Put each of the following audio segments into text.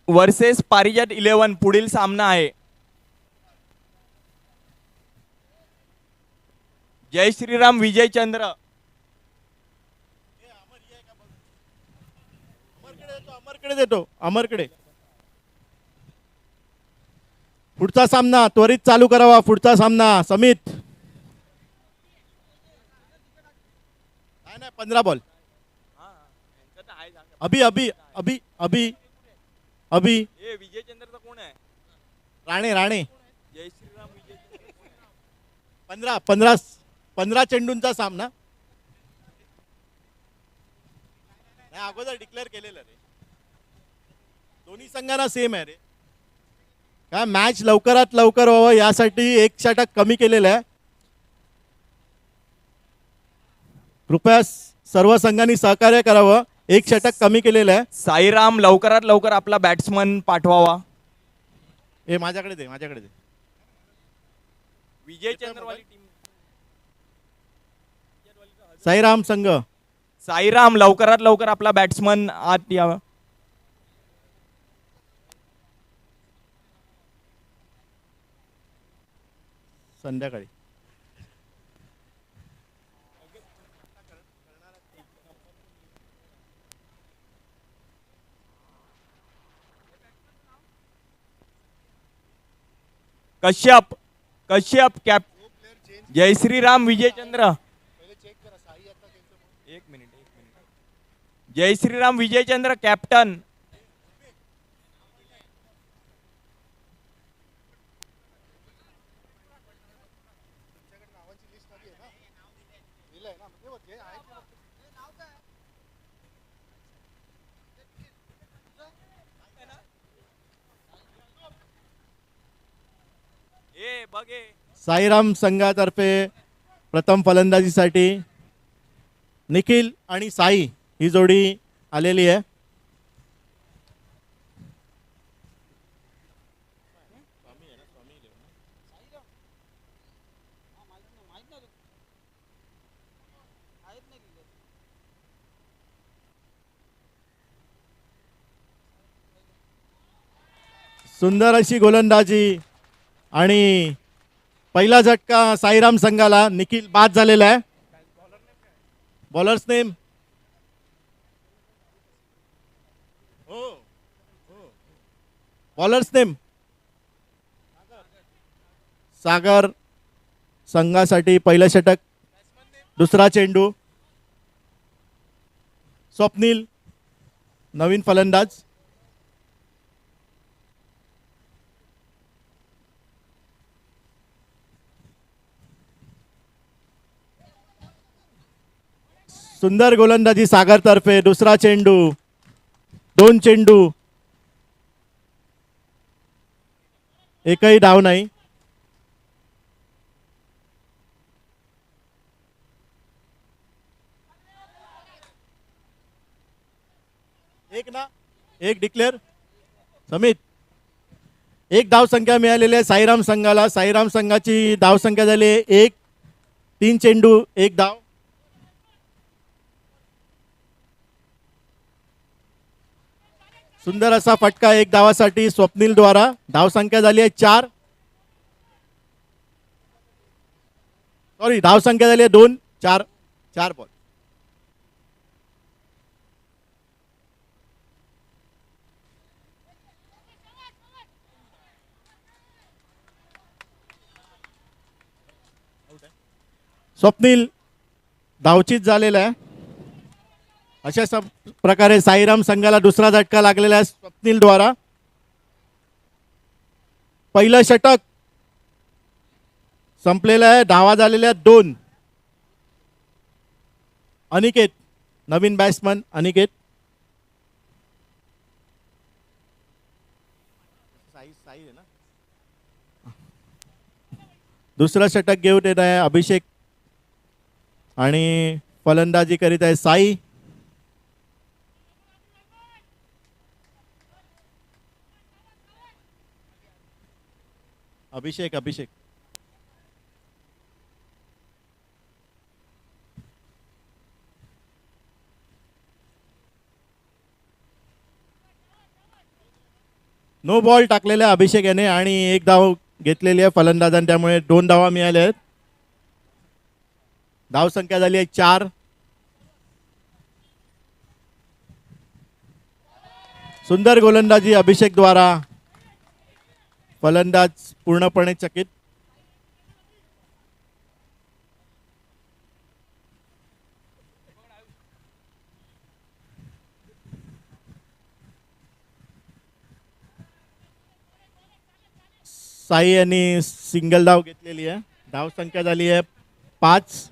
Versus पारिजात 11 पुढील सामना आहे. जय श्रीराम विजय चंद्र. अमरकडे देतो. अमरकडे. पुढचा सामना त्वरित चालू करावा. पुढचा सामना समित. नाही 15 बॉल. अभि अभि अभि अभि अभि विजय चंद्रचा कोण आहे? राणे राणे. जय श्रीराम विजय चंद्र 15 15 15 चेंडूंचा सामना. नाही अगोदर डिक्लेअर केलेलं रे. दोन्ही संघांना सेम आहे रे. काय मॅच लवकरात लवकर व्हावं यासाठी एक षटक कमी केलेलं आहे. कृपया सर्व संघांनी सहकार्य करावं. एक षटक कमी केलेलं आहे. साईराम लवकरात लवकर आपला बॅट्समन पाठवावा. हे माझ्याकडे दे. माझ्याकडे दे. विजय चंद्रवाली टीम. साईराम संघ. साईराम लवकरात लवकर आपला बॅट्समन आत यावा. संध्याकाळी कश्यप कश्यप कॅप. जय श्रीराम विजय चंद्र. एक मिनिट. जय श्रीराम विजय चंद्र कॅप्टन. साईराम संघातर्फे प्रथम फलंदाजीसाठी निखिल आणि साई ही जोडी आलेली आहे. सुंदर अशी गोलंदाजी आणि पहिला झटका साईराम संघाला. निखिल बाद झालेला आहे. बॉलर्स नेम बॉलर्स नेम सागर संघासाठी पहिलं षटक. दुसरा चेंडू स्वप्नील नवीन फलंदाज. सुंदर गोलंदाजी सागर तर्फे. दुसरा चेंडू. दोन चेंडू. एकही डाव नाही. एक ना एक डिक्लेअर. समित एक धाव संख्या मिळालेली आहे साईराम संघाला. साईराम संघाची धाव संख्या झाली 1. 3 चेंडू 1 धाव. सुंदर असा फटका 1 धावासाठी स्वप्नील द्वारा. धाव संख्या झाली आहे 4. सॉरी धाव संख्या झाली आहे 2. 4 बॉल. स्वप्नील धावचीत झालेला आहे. अशा प्रकारे साईराम संघाला दुसरा झटका लागलेला आहे स्वप्नील द्वारा. पहिलं षटक संपलेलं आहे. धावा झालेल्या 2. अनिकेत नवीन बॅट्समन अनिकेत. दुसरा षटक घेऊन येत आहे अभिषेक आणि फलंदाजी करीत आहे साई. अभिषेक नो बॉल टाकलेला आहे अभिषेक याने आणि एक धाव घेतलेली आहे फलंदाजांनी, त्यामुळे 2 धावा मिळाल्या आहेत. धाव संख्या झाली आहे 4. सुंदर गोलंदाजी अभिषेक द्वारा. फलंदाज पूर्णपणे चकित. साई यांनी सिंगल धाव घेतलेली आहे. धाव संख्या झाली आहे 5.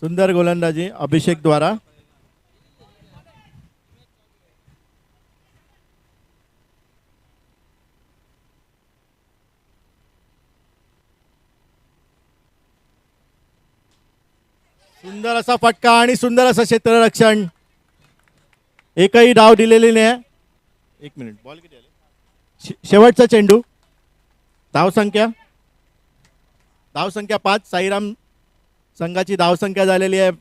सुंदर गोलंदाजी अभिषेक द्वारा. सुंदर असा फटका आणि सुंदर असं क्षेत्ररक्षण. एकही डाव दिलेली नाही. 1 मिनिट. बॉल किती आले? शेवटचा चेंडू. धाव संख्या 5. साईराम संघाची धाव संख्या झालेली आहे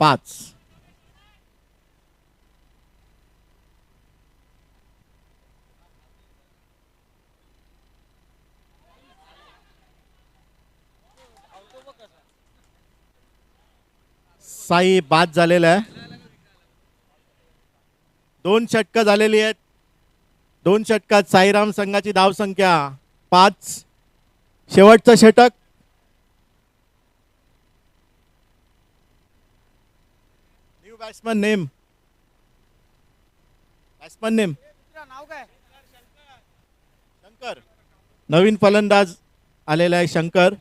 5. साई बाद झालेला आहे. 2 षटकं झालेली आहेत. 2 षटकात साईराम संघाची धाव संख्या 5. शेवटचं षटक. New batsman name. Batsman name Shankar. नवीन फलंदाज आलेला आहे शंकर.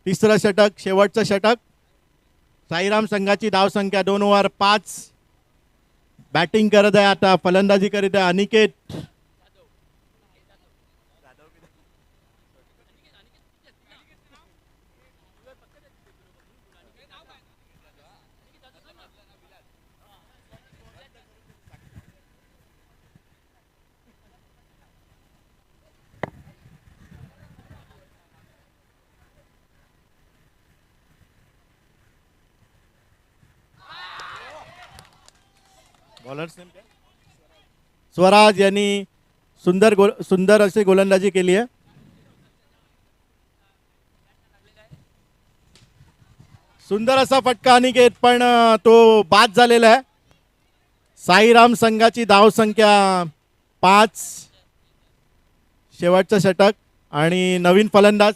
तिसरं षटक, शेवटचं षटक. साईराम संघाची धाव संख्या 2 ओव्हर 5. बॅटिंग करत आहे आता, फलंदाजी करीत आहे अनिकेत. बॉलर्स नेम काय? स्वराज यांनी सुंदर अशी गोलंदाजी केली आहे. सुंदर असा फटका अनिकेत, पण तो बाद झालेला आहे. साईराम संघाची धाव संख्या 5. शेवटचं षटक आणि नवीन फलंदाज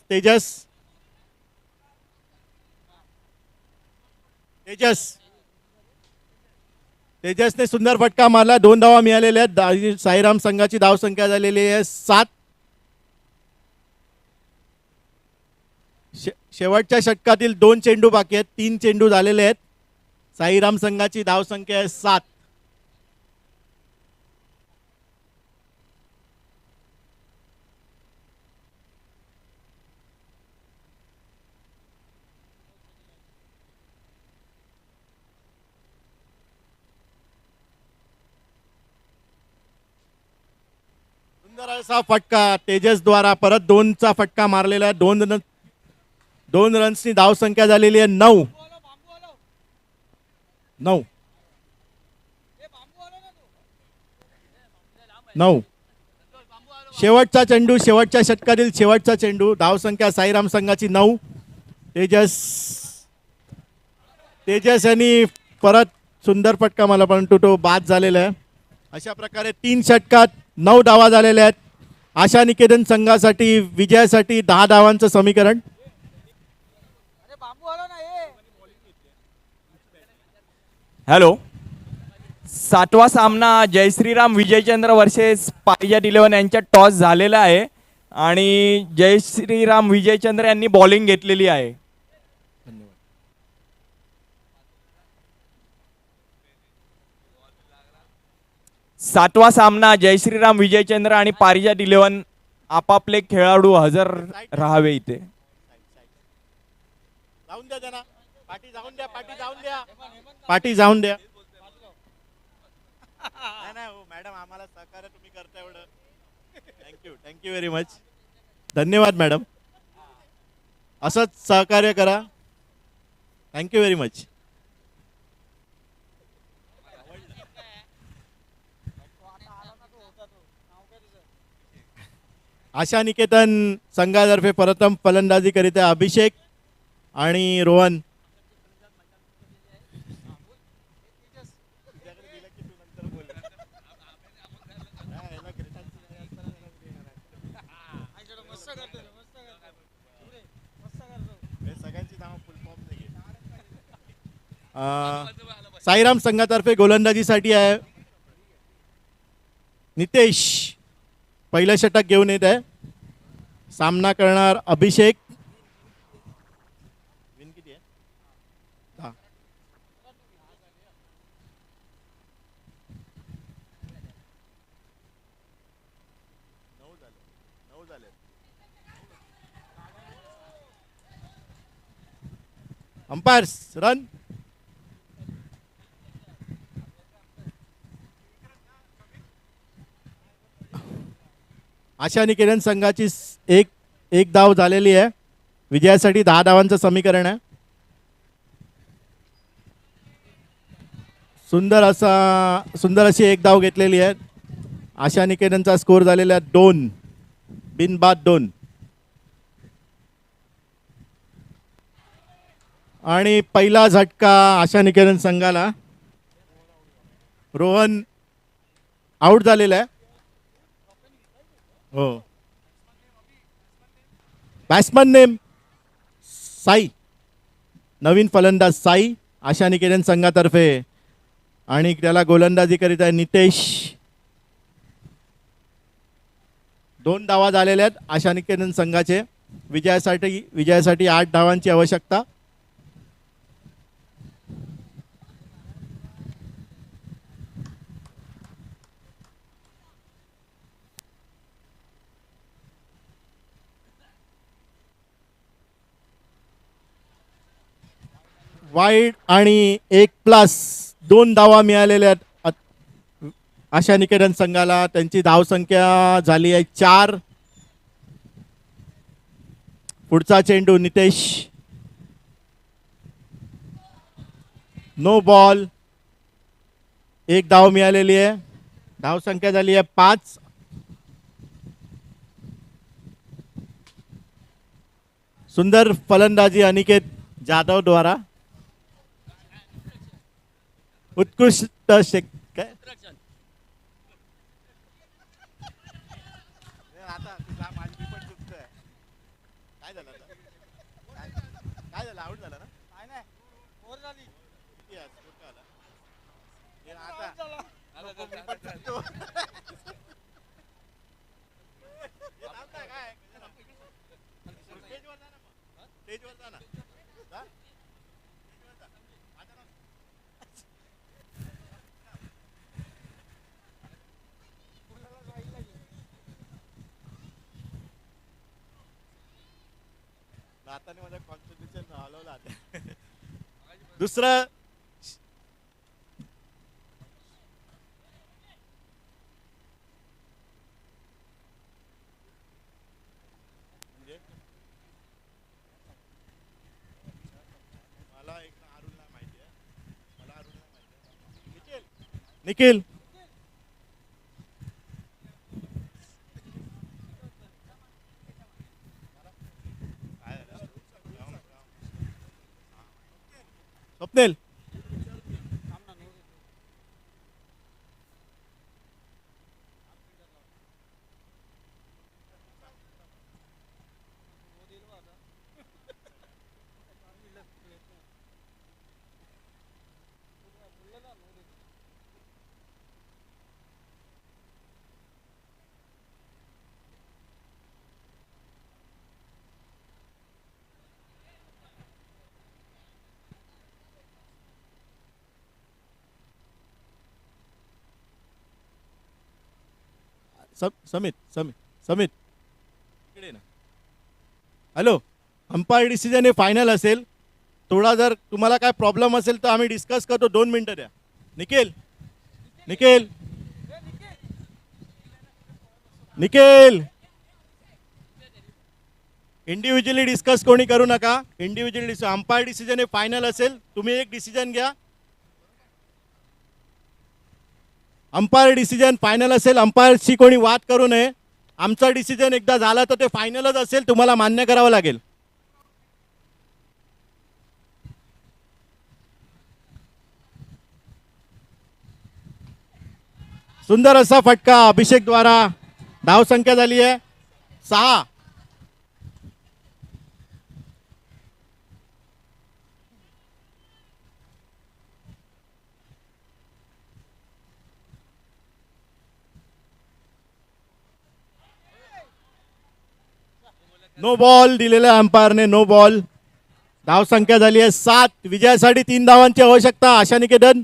तेजसने सुंदर फटका मारला. 2 धावा मिळालेल्या आहेत. साईराम संघाची धाव संख्या झालेली आहे 7. शेवटच्या षटकातील 2 चेंडू बाकी आहेत. 3 चेंडू झालेले आहेत. साईराम संघाची धाव संख्या आहे 7. सुंदर असा फटका तेजस द्वारा. परत 2चा फटका मारलेला आहे. 2 रन्सनी धाव संख्या झालेली आहे 9. शेवटचा चेंडू, शेवटच्या षटकातील शेवटचा चेंडू. धाव संख्या साईराम संघाची 9. तेजस यांनी परत सुंदर फटका मला, परंतु तो बाद झालेला आहे. अशा प्रकारे 3 षटकात 9 धावा झालेल्या आहेत. आशा निकेतन संघासाठी विजयासाठी 10 धावांचं समीकरण. हॅलो. 7वा सामना जयश्रीराम विजयचंद्र वर्सेस पारिजात 11 यांच्यात टॉस झालेला आहे आणि जयश्रीराम विजयचंद्र यांनी बॉलिंग घेतलेली आहे. सातवा सामना जय श्रीराम विजयचंद्र आणि पारिजात 11 आपापले खेळाडू हजर राहावे इथे. जाऊन द्या त्यांना. पाठी जाऊन द्या. पाठी जाऊन द्या. पाठी जाऊन द्या. नाही नाही हो मॅडम, आम्हाला सहकार्य तुम्ही करता एवढं. Thank you very much. धन्यवाद मॅडम. असंच सहकार्य करा. Thank you very much. Asha Niketan संघातर्फे प्रथम फलंदाजी करीत आहे अभिषेक आणि रोहन. साईराम संघातर्फे गोलंदाजीसाठी आहे नितेश. पहिलं षटक घेऊन येत आहे. सामना करणार अभिषेक. विन किती आहे? 10. नऊ झाले. Umpires run. आशा निकेतन संघाची एक धाव झालेली आहे. विजयासाठी 10 धावांचं समीकरण आहे. सुंदर अशी एक धाव घेतलेली आहे. आशा निकेतनचा स्कोर झालेला 2 बिनबाद 2. आणि पहिला झटका आशा निकेतन संघाला. रोहन आउट झालेला आहे. हो. Batsman name Sai. नवीन फलंदाज साई आशा निकेतन संघातर्फे. आणि त्याला गोलंदाजी करीत आहे नितेश. 2 धावा झालेल्या आहेत आशा निकेतन संघाचे. विजयासाठी 8 धावांची आवश्यकता. वाईड आणि 1+ 2 धावा मिळालेल्या आहेत आशा निकेतन संघाला. त्यांची धावसंख्या झाली आहे 4. पुढचा चेंडू नितेश. No ball. 1 धाव मिळालेली आहे. धावसंख्या झाली आहे 5. सुंदर फलंदाजी अनिकेत जाधव द्वारा. उत्कृष्ट काय आता तुझा माझी पण चुकतोय. काय झालं आता? काय झालं? आउट झाला ना? काय नाही. ओव्हर झाली. किती आहे? स्कोर काय आला? हे आता नको, मी पण चुकतो. हे थांब ना, काय? स्टेजवर जा ना मग. स्टेजवर जा ना. जा. स्टेजवर जा. आता ना. नाताने माझं कॉन्स्टिट्यूशन हलवलं आता. दुसरं म्हणजे मला एक अरुणला माहिती आहे. मला अरुणला माहिती आहे. निखिल स्वप्नील समित समित समित इकडे ना. हॅलो, अंपायर डिसिजन हे फायनल असेल. थोडा जर तुम्हाला काय प्रॉब्लेम असेल तर आम्ही डिस्कस करतो. 2 मिनिटं द्या. निखिल निखिल निखिल इंडिव्हिज्युअली डिस्कस कोणी करू नका. इंडिव्हिज्युअली अंपायर डिसिजन हे फायनल असेल. तुम्ही एक डिसिजन घ्या. अंपायर डिसिजन फायनल असेल. अंपायरशी कोणी वाद करू नये. आमचा डिसिजन एकदा झाला तर ते फायनलच असेल. तुम्हाला मान्य करावं लागेल. सुंदर असा फटका अभिषेक द्वारा. धाव संख्या झाली आहे 6. नो बॉल दिलेला अंपायरने. No ball. धाव संख्या झाली आहे 7. विजयासाठी 3 धावांची आवश्यकता. आशा निकेतन.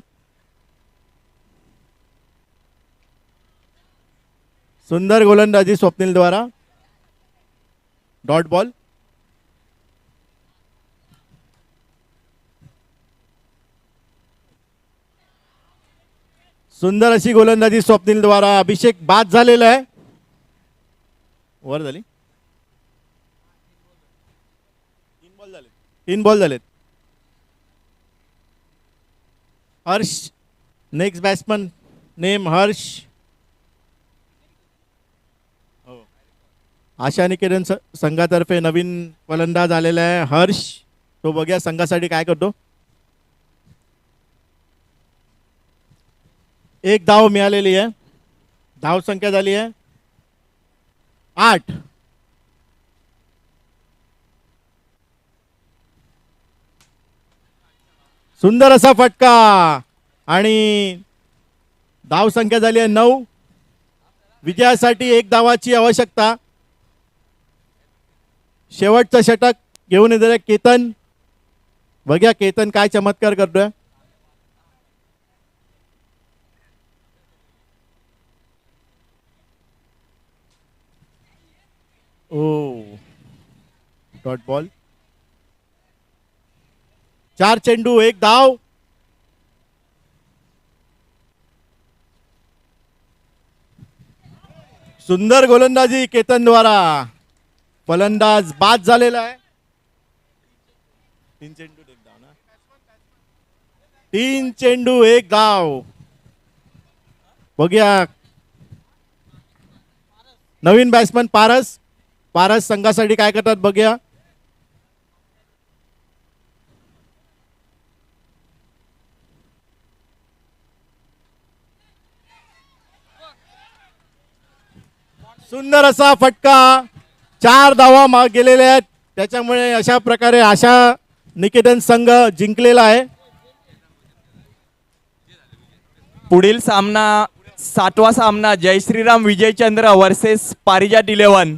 सुंदर गोलंदाजी स्वप्नील द्वारा. Dot ball. सुंदर अशी गोलंदाजी स्वप्नील द्वारा. अभिषेक बाद झालेला आहे. वर झाली. 3 बॉल झालेत. Harsh next batsman name Harsh. Asha Niketan संघातर्फे नवीन फलंदाज आलेला आहे हर्ष. तो बघूया संघासाठी काय करतो. 1 धाव मिळालेली आहे. धाव संख्या झाली आहे 8. सुंदर असा फटका आणि धाव संख्या झाली आहे 9. विजयासाठी 1 धावाची आवश्यकता. शेवटचं षटक घेऊन येणारे केतन. बघूया केतन काय चमत्कार करतोय. O dot ball. 4 चेंडू 1 धाव. सुंदर गोलंदाजी केतन द्वारा. फलंदाज बाद झालेला आहे. 3 चेंडू 1 धाव ना. 3 चेंडू 1 धाव. बघूया नवीन बॅट्समन पारस. पारस संघासाठी काय करतात बघूया. सुंदर असा फटका. 4 धावा गेलेल्या आहेत. त्याच्यामुळे अशा प्रकारे आशा निकेतन संघ जिंकलेला आहे. पुढील सामना 7वा सामना जय श्रीराम विजयचंद्र वर्सेस पारिजात 11.